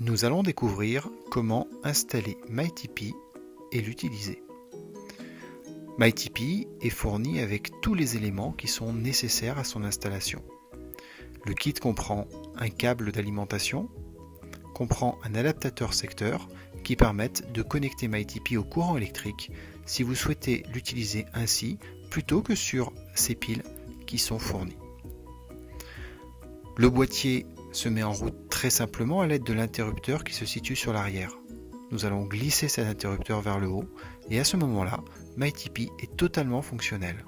Nous allons découvrir comment installer MyTP et l'utiliser. MyTP est fourni avec tous les éléments qui sont nécessaires à son installation. Le kit comprend un câble d'alimentation, comprend un adaptateur secteur qui permettent de connecter MyTP au courant électrique si vous souhaitez l'utiliser ainsi plutôt que sur ces piles qui sont fournies. Le boîtier se met en route très simplement à l'aide de l'interrupteur qui se situe sur l'arrière. Nous allons glisser cet interrupteur vers le haut et à ce moment-là, MyTP est totalement fonctionnel.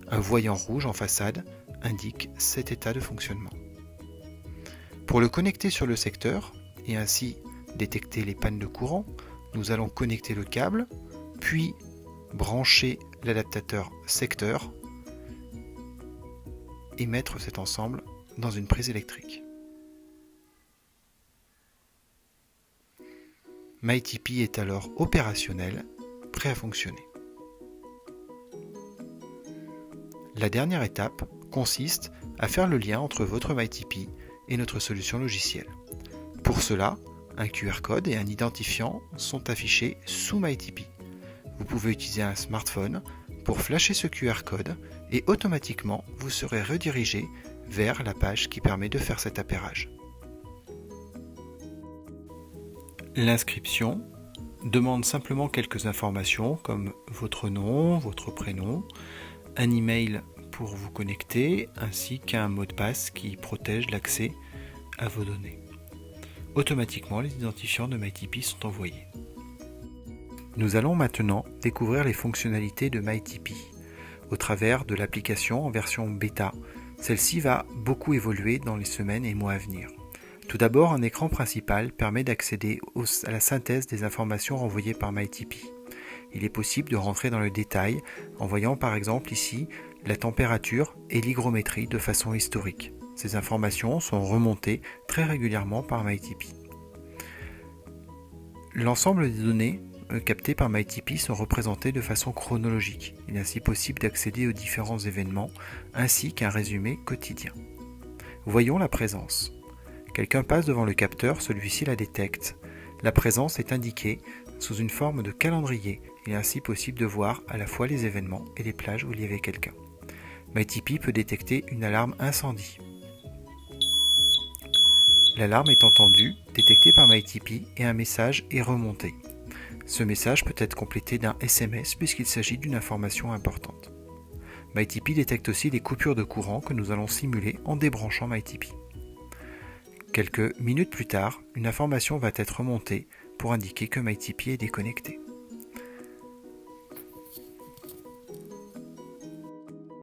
Un voyant rouge en façade indique cet état de fonctionnement. Pour le connecter sur le secteur et ainsi détecter les pannes de courant, nous allons connecter le câble, puis brancher l'adaptateur secteur et mettre cet ensemble dans une prise électrique. MyTP est alors opérationnel, prêt à fonctionner. La dernière étape consiste à faire le lien entre votre MyTP et notre solution logicielle. Pour cela, un QR code et un identifiant sont affichés sous MyTP. Vous pouvez utiliser un smartphone pour flasher ce QR code et automatiquement vous serez redirigé vers la page qui permet de faire cet appairage. L'inscription demande simplement quelques informations comme votre nom, votre prénom, un email pour vous connecter ainsi qu'un mot de passe qui protège l'accès à vos données. Automatiquement, les identifiants de MyTP sont envoyés. Nous allons maintenant découvrir les fonctionnalités de MyTP au travers de l'application en version bêta. Celle-ci va beaucoup évoluer dans les semaines et mois à venir. Tout d'abord, un écran principal permet d'accéder à la synthèse des informations renvoyées par MyTP. Il est possible de rentrer dans le détail en voyant par exemple ici la température et l'hygrométrie de façon historique. Ces informations sont remontées très régulièrement par MyTP. L'ensemble des données captées par MyTP sont représentées de façon chronologique. Il est ainsi possible d'accéder aux différents événements ainsi qu'un résumé quotidien. Voyons la présence. Quelqu'un passe devant le capteur, celui-ci la détecte. La présence est indiquée sous une forme de calendrier. Il est ainsi possible de voir à la fois les événements et les plages où il y avait quelqu'un. MyTP peut détecter une alarme incendie. L'alarme est entendue, détectée par MyTP et un message est remonté. Ce message peut être complété d'un SMS puisqu'il s'agit d'une information importante. MyTP détecte aussi les coupures de courant que nous allons simuler en débranchant MyTP. Quelques minutes plus tard, une information va être remontée pour indiquer que MyTP est déconnecté.